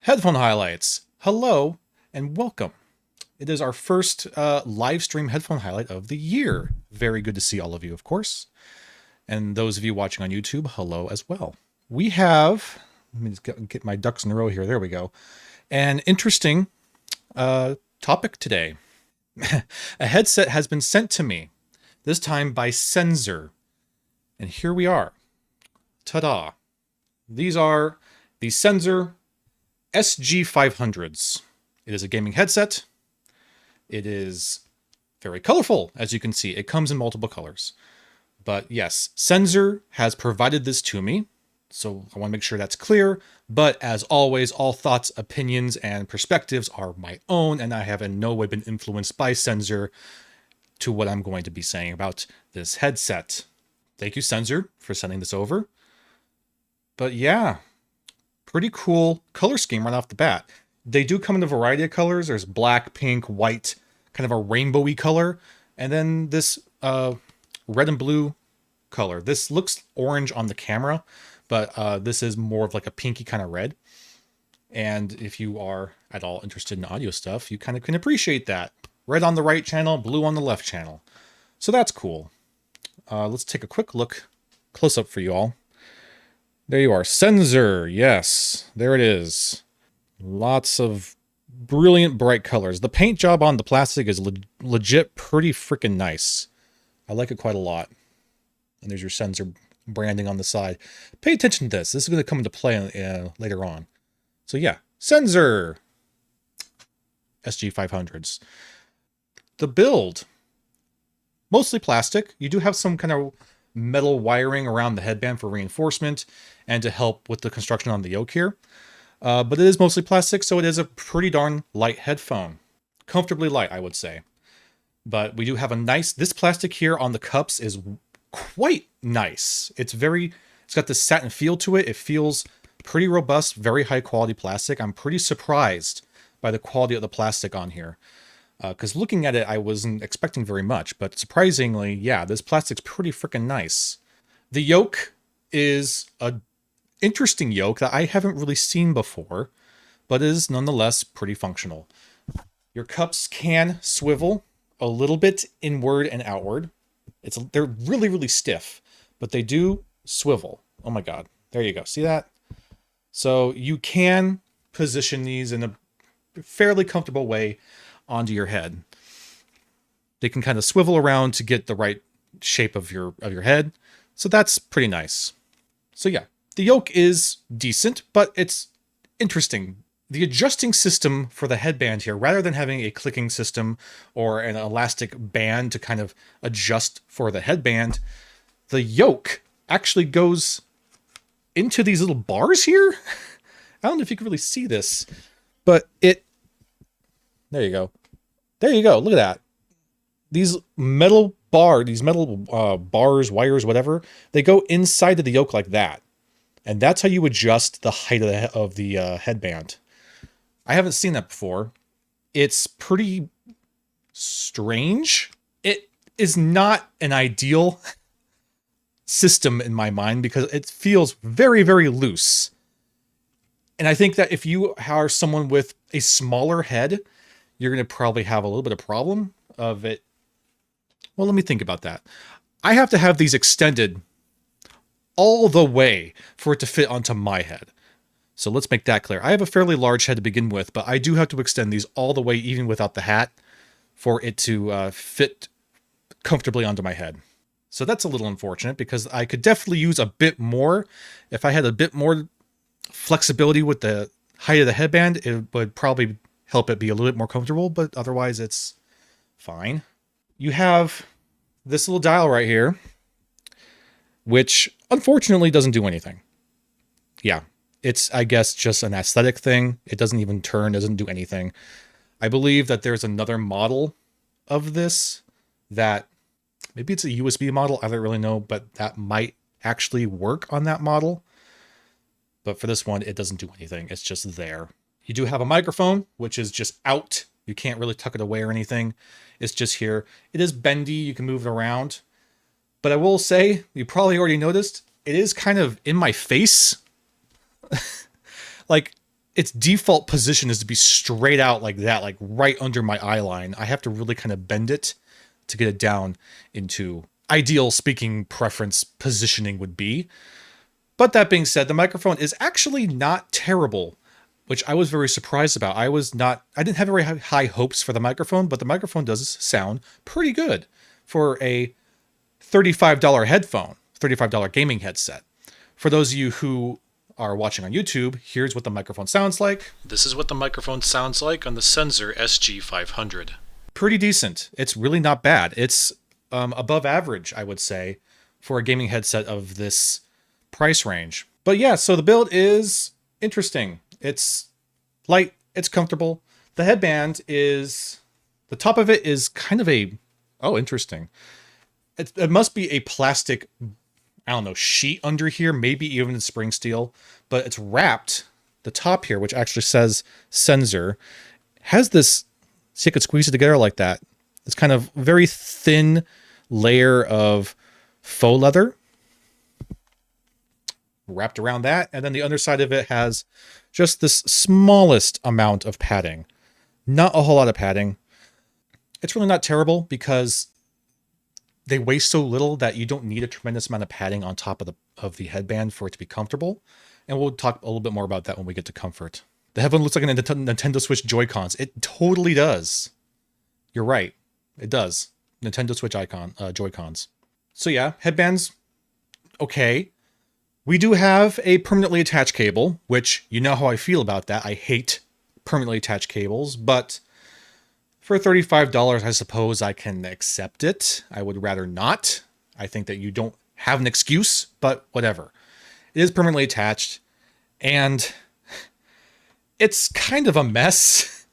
Headphone highlights. Hello and welcome. It is our first live stream headphone highlight of the year. Very good to see all of you, of course. And those of you watching on YouTube, hello as well. We have, let me just get my ducks in a row here. There we go. An interesting topic today. A headset has been sent to me, this time by Senzer. And here we are. Ta-da. These are the Senzer SG500s. It is a gaming headset. It is very colorful, as you can see. It comes in multiple colors. But yes, Senzer has provided this to me, so I want to make sure that's clear. But as always, all thoughts, opinions, and perspectives are my own, and I have in no way been influenced by Senzer to what I'm going to be saying about this headset. Thank you, Senzer, for sending this over. But yeah, pretty cool color scheme right off the bat. They do come in a variety of colors. There's black, pink, white, kind of a rainbowy color. And then this red and blue color. This looks orange on the camera, but this is more of like a pinky kind of red. And if you are at all interested in audio stuff, you kind of can appreciate that. Red on the right channel, blue on the left channel. So that's cool. Let's take a quick look, close up for you all. There you are, Senzer. Yes, there it is. Lots of brilliant bright colors. The paint job on the plastic is legit pretty freaking nice. I like it quite a lot. And there's your Senzer branding on the side. Pay attention to this. This is going to come into play later on. So yeah, Senzer SG500s. The build, mostly plastic. You do have some kind of metal wiring around the headband for reinforcement and to help with the construction on the yoke here. But it is mostly plastic, so it is a pretty darn light headphone. Comfortably light, I would say. But we do have a nice, this plastic here on the cups is quite nice. It's got this satin feel to it. It feels pretty robust, very high quality plastic. I'm pretty surprised by the quality of the plastic on here. Because looking at it, I wasn't expecting very much, but surprisingly, yeah, this plastic's pretty freaking nice. The yoke is a interesting yoke that I haven't really seen before, but is nonetheless pretty functional. Your cups can swivel a little bit inward and outward. They're really, really stiff, but they do swivel. Oh my God. There you go. See that? So you can position these in a fairly comfortable way onto your head. They can kind of swivel around to get the right shape of your head. So that's pretty nice. So yeah, the yoke is decent, but it's interesting. The adjusting system for the headband here, rather than having a clicking system or an elastic band to kind of adjust for the headband, the yoke actually goes into these little bars here. I don't know if you can really see this, but there you go. There you go. Look at that. These metal bars, wires, whatever, they go inside of the yoke like that. And that's how you adjust the height of the headband. I haven't seen that before. It's pretty strange. It is not an ideal system in my mind because it feels very, very loose. And I think that if you are someone with a smaller head, you're going to probably have a little bit of problem of it. Well, let me think about that. I have to have these extended all the way for it to fit onto my head. So let's make that clear. I have a fairly large head to begin with, but I do have to extend these all the way, even without the hat, for it to fit comfortably onto my head. So that's a little unfortunate because I could definitely use a bit more. If I had a bit more flexibility with the height of the headband, it would probably help it be a little bit more comfortable, but otherwise it's fine. You have this little dial right here, which unfortunately doesn't do anything. Yeah, it's, I guess, just an aesthetic thing. It doesn't even turn, doesn't do anything. I believe that there's another model of this that, maybe it's a USB model, I don't really know, but that might actually work on that model. But for this one, it doesn't do anything. It's just there. You do have a microphone, which is just out. You can't really tuck it away or anything. It's just here. It is bendy. You can move it around. But I will say, you probably already noticed, it is kind of in my face. Like, its default position is to be straight out like that, like right under my eye line. I have to really kind of bend it to get it down into ideal speaking preference positioning would be. But that being said, the microphone is actually not terrible, which I was very surprised about. I didn't have very high hopes for the microphone, but the microphone does sound pretty good for a $35 headphone, $35 gaming headset. For those of you who are watching on YouTube, here's what the microphone sounds like. This is what the microphone sounds like on the Senzer SG500. Pretty decent. It's really not bad. It's above average, I would say, for a gaming headset of this price range. But yeah, so the build is interesting. It's light, it's comfortable. The headband is, the top of it is kind of a, oh, interesting. It must be a plastic, I don't know, sheet under here, maybe even in spring steel, but it's wrapped. The top here, which actually says Senzer, has this, so you could squeeze it together like that. This kind of very thin layer of faux leather wrapped around that. And then the underside of it has just this smallest amount of padding. Not a whole lot of padding. It's really not terrible because they weigh so little that you don't need a tremendous amount of padding on top of the headband for it to be comfortable. And we'll talk a little bit more about that when we get to comfort. The headphone looks like a Nintendo Switch Joy-Cons. It totally does. You're right. It does. Nintendo Switch Joy-Cons. So yeah, headbands, okay. We do have a permanently attached cable, which you know how I feel about that. I hate permanently attached cables, but for $35, I suppose I can accept it. I would rather not. I think that you don't have an excuse, but whatever. It is permanently attached, and it's kind of a mess.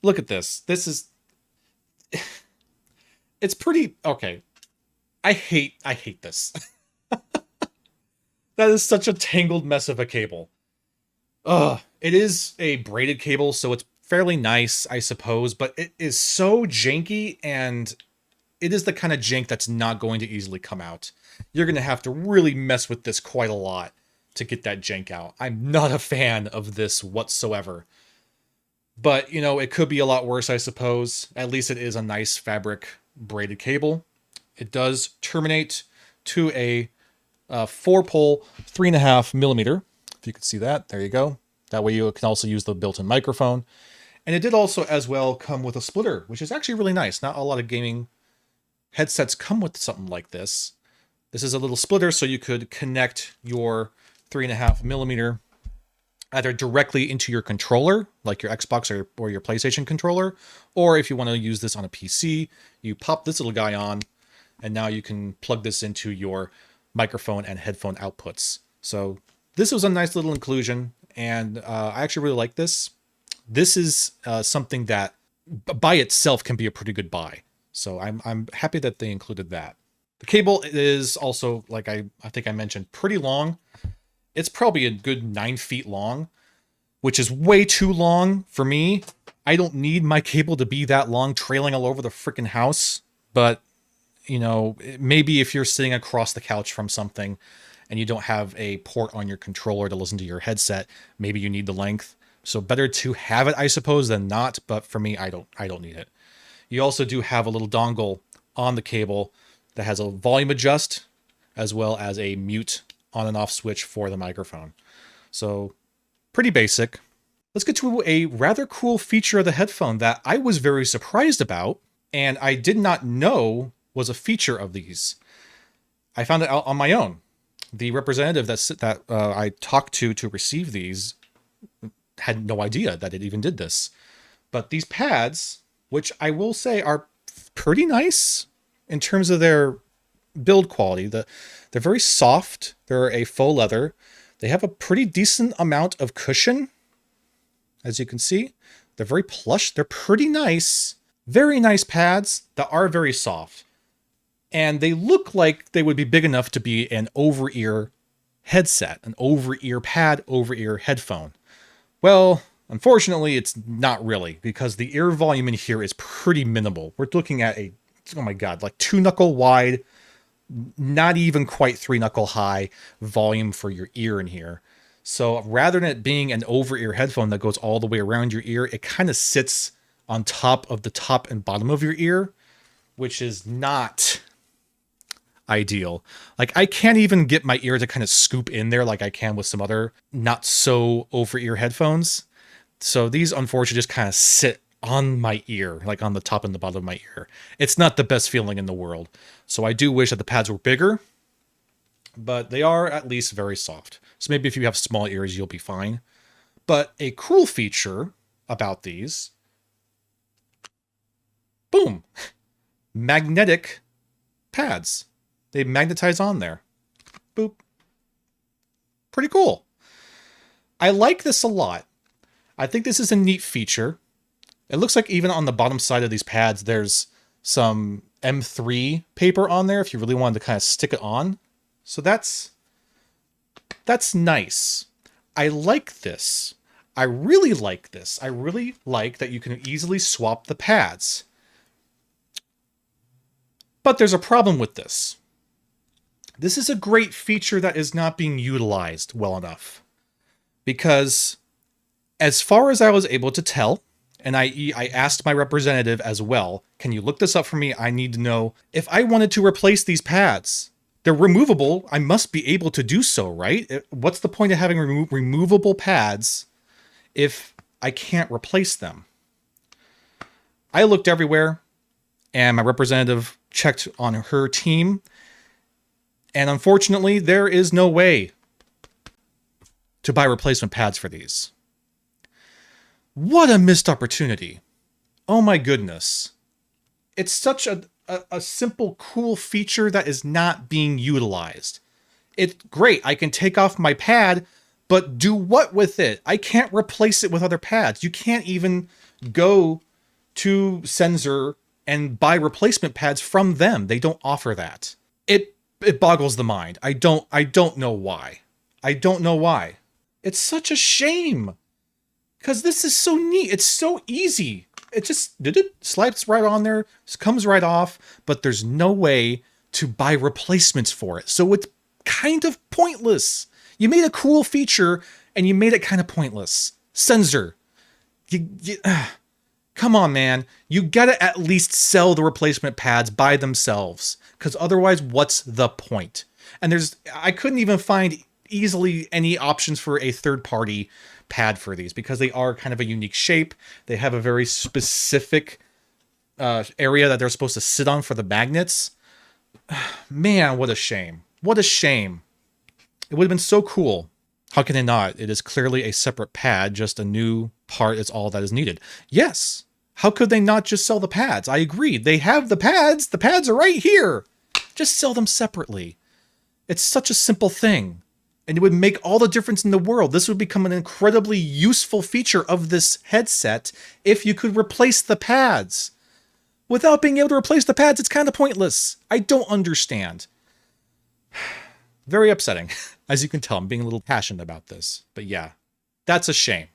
Look at this. This is... It's pretty... Okay. I hate this. That is such a tangled mess of a cable. Ugh. It is a braided cable, so it's fairly nice, I suppose, but it is so janky, and it is the kind of jank that's not going to easily come out. You're going to have to really mess with this quite a lot to get that jank out. I'm not a fan of this whatsoever. But, you know, it could be a lot worse, I suppose. At least it is a nice fabric braided cable. It does terminate to a 4-pole, 3.5 millimeter. If you could see that, there you go. That way you can also use the built-in microphone. And it did also as well come with a splitter, which is actually really nice. Not a lot of gaming headsets come with something like this. This is a little splitter, so you could connect your 3.5 millimeter either directly into your controller, like your Xbox or your PlayStation controller, or if you want to use this on a PC, you pop this little guy on, and now you can plug this into your microphone and headphone outputs. So this was a nice little inclusion, and I actually really like this. This is something that by itself can be a pretty good buy. So I'm happy that they included that. The cable is also, like I think I mentioned, pretty long. It's probably a good 9 feet long, which is way too long for me. I don't need my cable to be that long, trailing all over the freaking house. But, you know, maybe if you're sitting across the couch from something and you don't have a port on your controller to listen to your headset, maybe you need the length. So better to have it, I suppose, than not. But for me, I don't need it. You also do have a little dongle on the cable that has a volume adjust as well as a mute on and off switch for the microphone. So pretty basic. Let's get to a rather cool feature of the headphone that I was very surprised about, and I did not know was a feature of these. I found it out on my own. The representative that I talked to receive these had no idea that it even did this. But these pads, which I will say are pretty nice in terms of their build quality. They're very soft. They're a faux leather. They have a pretty decent amount of cushion, as you can see. They're very plush. They're pretty nice. Very nice pads that are very soft. And they look like they would be big enough to be an over-ear headset, an over-ear pad, over-ear headphone. Well, unfortunately, it's not really, because the ear volume in here is pretty minimal. We're looking at a, oh my God, like 2-knuckle wide, not even quite 3-knuckle high volume for your ear in here. So rather than it being an over-ear headphone that goes all the way around your ear, it kind of sits on top of the top and bottom of your ear, which is not ideal. Like, I can't even get my ear to kind of scoop in there like I can with some other not so over-ear headphones. So these unfortunately just kind of sit on my ear, like on the top and the bottom of my ear. It's not the best feeling in the world. So I do wish that the pads were bigger, but they are at least very soft. So maybe if you have small ears, you'll be fine. But a cool feature about these, boom, magnetic pads. They magnetize on there. Boop. Pretty cool. I like this a lot. I think this is a neat feature. It looks like even on the bottom side of these pads, there's some M3 paper on there if you really wanted to kind of stick it on. So that's nice. I like this. I really like this. I really like that you can easily swap the pads. But there's a problem with this. This is a great feature that is not being utilized well enough. Because as far as I was able to tell, and I asked my representative as well, can you look this up for me? I need to know if I wanted to replace these pads. They're removable. I must be able to do so, right? What's the point of having removable pads if I can't replace them? I looked everywhere, and my representative checked on her team, and unfortunately, there is no way to buy replacement pads for these. What a missed opportunity. Oh my goodness. It's such a simple, cool feature that is not being utilized. It's great. I can take off my pad, but do what with it? I can't replace it with other pads. You can't even go to Senzer and buy replacement pads from them. They don't offer that. It boggles the mind. I don't know why. I don't know why. It's such a shame. Because this is so neat. It's so easy. It just slides right on there, comes right off, but there's no way to buy replacements for it. So it's kind of pointless. You made a cool feature and you made it kind of pointless. Senzer, come on, man. You gotta at least sell the replacement pads by themselves, because otherwise, what's the point? And I couldn't even find easily any options for a third-party pad for these, because they are kind of a unique shape. They have a very specific area that they're supposed to sit on for the magnets. Man, what a shame. What a shame. It would have been so cool. How can it not? It is clearly a separate pad, just a new part is all that is needed. Yes. How could they not just sell the pads? I agree. They have the pads. The pads are right here. Just sell them separately. It's such a simple thing. And it would make all the difference in the world. This would become an incredibly useful feature of this headset if you could replace the pads. Without being able to replace the pads, it's kind of pointless. I don't understand. Very upsetting. As you can tell, I'm being a little passionate about this. But yeah, that's a shame.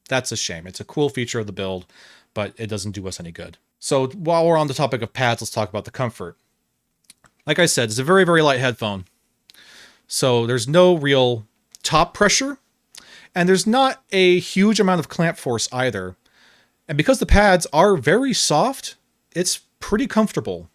That's a shame. It's a cool feature of the build, but it doesn't do us any good. So while we're on the topic of pads, let's talk about the comfort. Like I said, it's a very, very light headphone. So there's no real top pressure, and there's not a huge amount of clamp force either. And because the pads are very soft, it's pretty comfortable.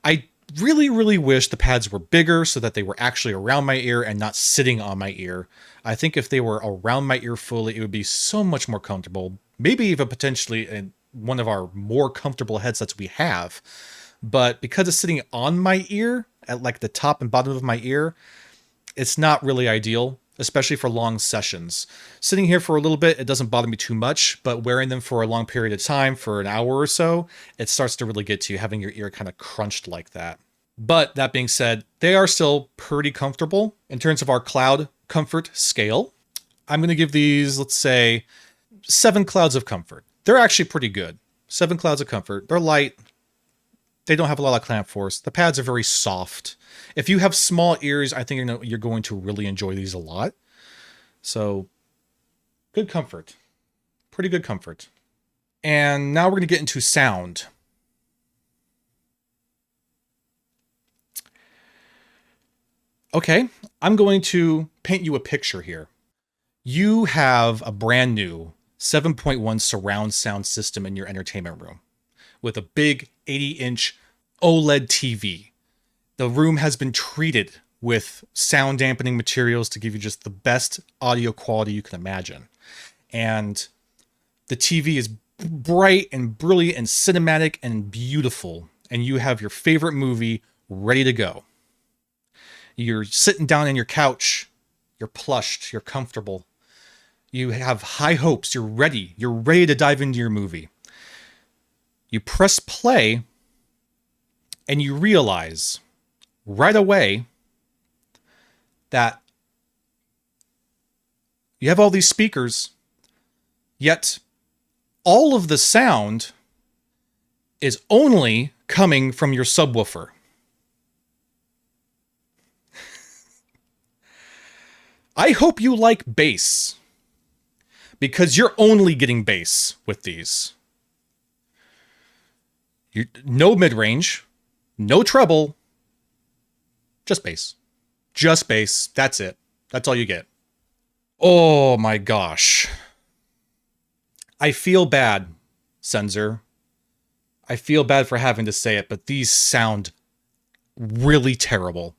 I really, really wish the pads were bigger so that they were actually around my ear and not sitting on my ear. I think if they were around my ear fully, it would be so much more comfortable. Maybe even potentially one of our more comfortable headsets we have. But because it's sitting on my ear, at like the top and bottom of my ear, it's not really ideal, especially for long sessions. Sitting here for a little bit, it doesn't bother me too much, but wearing them for a long period of time, for an hour or so, it starts to really get to you, having your ear kind of crunched like that. But that being said, they are still pretty comfortable. In terms of our cloud comfort scale, I'm going to give these, let's say, 7 clouds of comfort. They're actually pretty good. 7 clouds of comfort. They're light. They don't have a lot of clamp force. The pads are very soft. If you have small ears, I think you're going to really enjoy these a lot. So, good comfort. Pretty good comfort. And now we're going to get into sound. Okay, I'm going to paint you a picture here. You have a brand new 7.1 surround sound system in your entertainment room with a big 80-inch OLED TV. The room has been treated with sound dampening materials to give you just the best audio quality you can imagine. And the TV is bright and brilliant and cinematic and beautiful. And you have your favorite movie ready to go. You're sitting down on your couch. You're plushed. You're comfortable. You have high hopes. You're ready. You're ready to dive into your movie. You press play and you realize right away that you have all these speakers, yet all of the sound is only coming from your subwoofer. I hope you like bass, because you're only getting bass with these. No mid-range, no treble, just bass. Just bass. That's it. That's all you get. Oh my gosh. I feel bad, Senzer. I feel bad for having to say it, but these sound really terrible.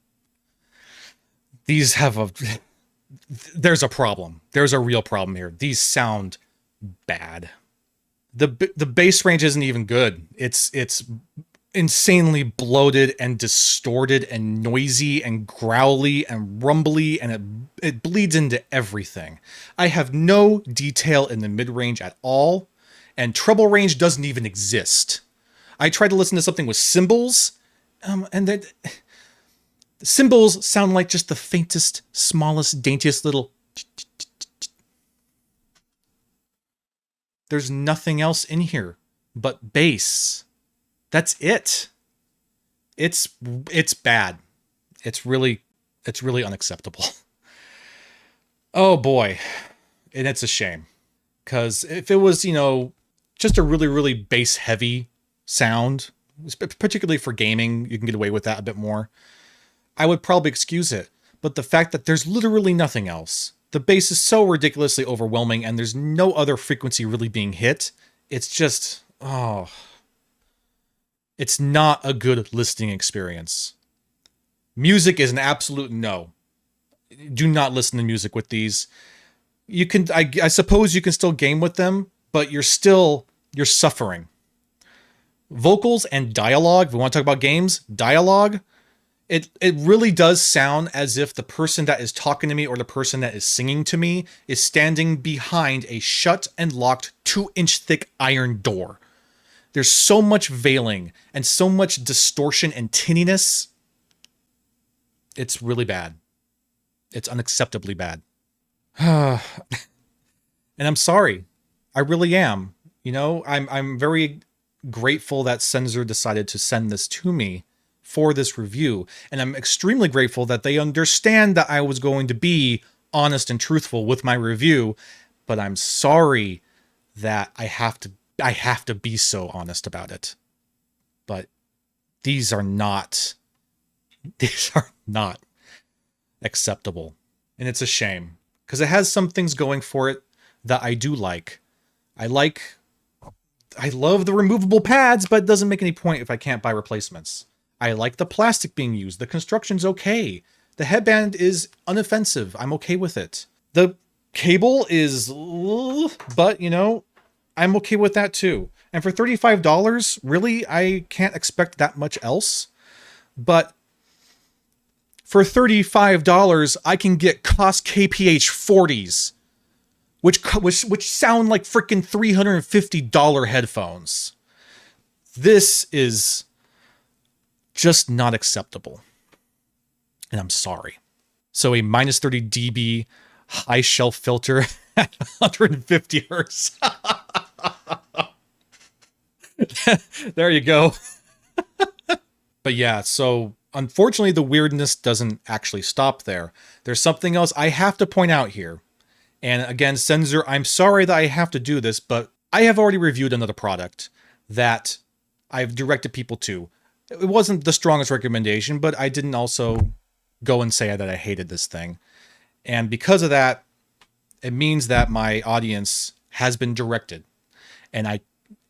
These have a... There's a problem. There's a real problem here. These sound bad. The bass range isn't even good. It's insanely bloated and distorted and noisy and growly and rumbly, and it bleeds into everything. I have no detail in the mid-range at all, and treble range doesn't even exist. I tried to listen to something with cymbals, and the cymbals sound like just the faintest, smallest, daintiest little... There's nothing else in here but bass. That's it. It's bad. It's really unacceptable. Oh boy. And it's a shame. Because if it was, just a really bass heavy sound, particularly for gaming, you can get away with that a bit more, I would probably excuse it. But the fact that there's literally nothing else, the bass is so ridiculously overwhelming, and there's no other frequency really being hit, it's just, it's not a good listening experience. Music is an absolute no. Do not listen to music with these. You can, I suppose you can still game with them, but you're suffering. Vocals and dialogue, if we want to talk about games, dialogue, it really does sound as if the person that is talking to me or the person that is singing to me is standing behind a shut and locked 2-inch thick iron door. There's so much veiling and so much distortion and tinniness. It's really bad. It's unacceptably bad. And I'm sorry. I really am. I'm very grateful that Senzer decided to send this to me for this review. And I'm extremely grateful that they understand that I was going to be honest and truthful with my review. But I'm sorry that I have to be so honest about it. But these are not acceptable. And it's a shame, because it has some things going for it that I do like. I love the removable pads, but it doesn't make any point if I can't buy replacements. I like the plastic being used. The construction's okay. The headband is unoffensive. I'm okay with it. The cable is, but I'm okay with that too. And for $35, really, I can't expect that much else. But for $35, I can get Koss KPH 40s, which sound like freaking $350 headphones. This is just not acceptable. And I'm sorry. So a minus 30 dB high shelf filter at 150 hertz. There you go. But yeah, so unfortunately the weirdness doesn't actually stop there. There's something else I have to point out here. And again, Senzer, I'm sorry that I have to do this, but I have already reviewed another product that I've directed people to. It wasn't the strongest recommendation, but I didn't also go and say that I hated this thing. And because of that, it means that my audience has been directed. And I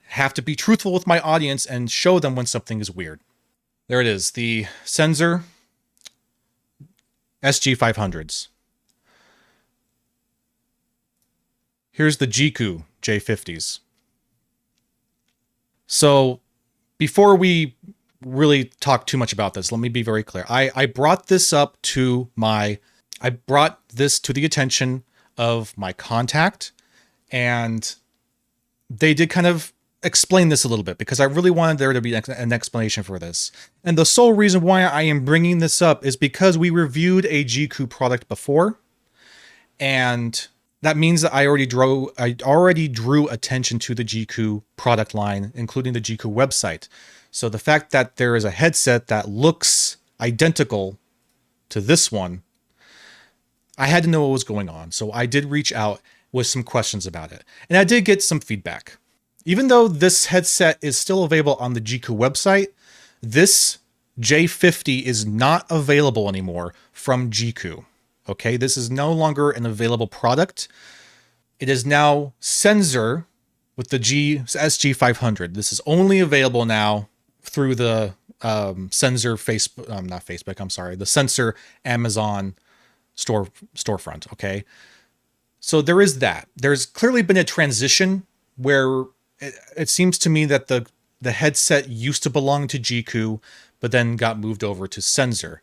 have to be truthful with my audience and show them when something is weird. There it is, the Senzer SG500s. Here's the Jiku J50s. So before we really talk too much about this, let me be very clear. I brought this up to I brought this to the attention of my contact, and they did kind of explain this a little bit because I really wanted there to be an explanation for this. And the sole reason why I am bringing this up is because we reviewed a Jiku product before, and that means that I already drew attention to the Jiku product line, including the Jiku website. So the fact that there is a headset that looks identical to this one, I had to know what was going on. So I did reach out with some questions about it. And I did get some feedback. Even though this headset is still available on the Jiku website, this J50 is not available anymore from Jiku. Okay, this is no longer an available product. It is now Senzer with the SG500. This is only available now through the Senzer the Senzer Amazon storefront. Okay, so there is that. There's clearly been a transition where it seems to me that the headset used to belong to Jiku, but then got moved over to Senzer.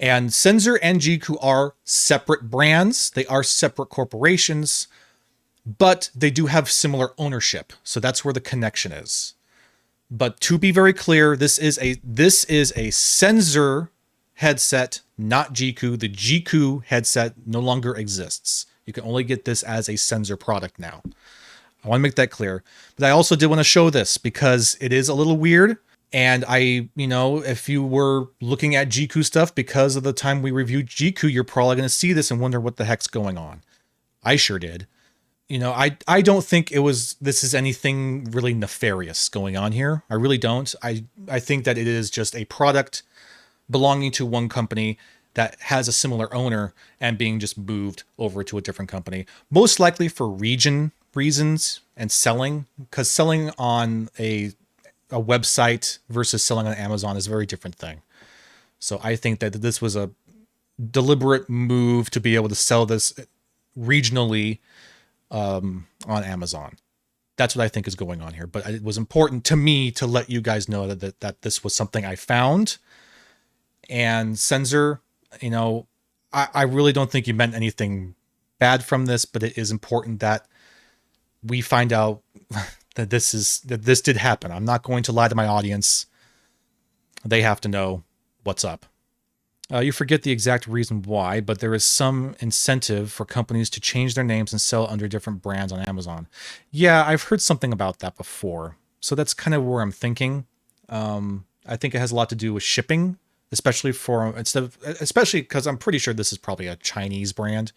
And Senzer and Jiku are separate brands. They are separate corporations, but they do have similar ownership. So that's where the connection is. But to be very clear, this is a Senzer headset, not Jiku. The Jiku headset no longer exists. You can only get this as a Senzer product now. I want to make that clear. But I also did want to show this because it is a little weird. And if you were looking at Jiku stuff because of the time we reviewed Jiku, you're probably going to see this and wonder what the heck's going on. I sure did. I don't think this is anything really nefarious going on here. I really don't. I think that it is just a product belonging to one company that has a similar owner and being just moved over to a different company, most likely for region reasons and selling, because selling on a website versus selling on Amazon is a very different thing. So I think that this was a deliberate move to be able to sell this regionally on Amazon. That's what I think is going on here. But it was important to me to let you guys know that this was something I found. And Senzer, I really don't think you meant anything bad from this, but it is important that we find out that this did happen. I'm not going to lie to my audience. They have to know what's up. You forget the exact reason why, but there is some incentive for companies to change their names and sell under different brands on Amazon. Yeah, I've heard something about that before. So that's kind of where I'm thinking. I think it has a lot to do with shipping, especially because I'm pretty sure this is probably a Chinese brand,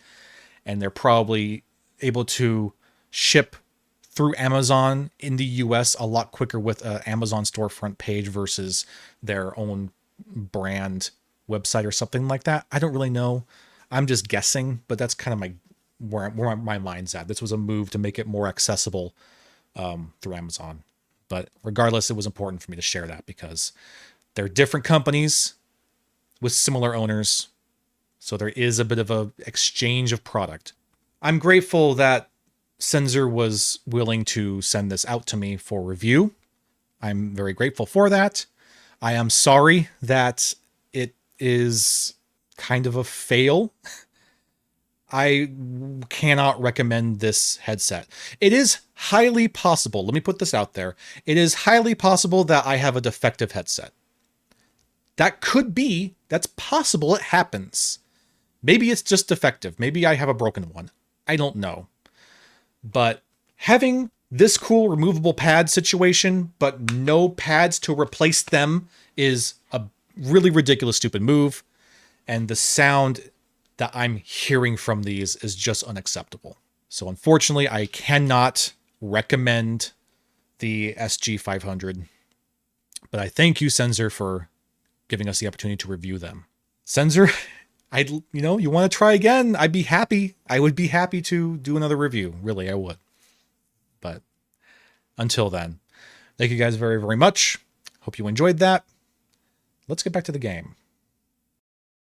and they're probably able to ship through Amazon in the US a lot quicker with an Amazon storefront page versus their own brand website or something like that. I don't really know. I'm just guessing, but that's kind of where my mind's at. This was a move to make it more accessible through Amazon. But regardless, it was important for me to share that because they're different companies with similar owners. So there is a bit of a exchange of product. I'm grateful that Senzer was willing to send this out to me for review. I'm very grateful for that. I am sorry that it is kind of a fail. I cannot recommend this headset. It is highly possible, let me put this out there, it is highly possible that I have a defective headset. That's possible, it happens. Maybe it's just defective. Maybe I have a broken one. I don't know. But having this cool removable pad situation, but no pads to replace them is a really ridiculous, stupid move. And the sound that I'm hearing from these is just unacceptable. So unfortunately, I cannot recommend the SG500. But I thank you, Senzer, for giving us the opportunity to review them. Senzer, you want to try again, I'd be happy. I would be happy to do another review. Really, I would. But until then, thank you guys very, very much. Hope you enjoyed that. Let's get back to the game.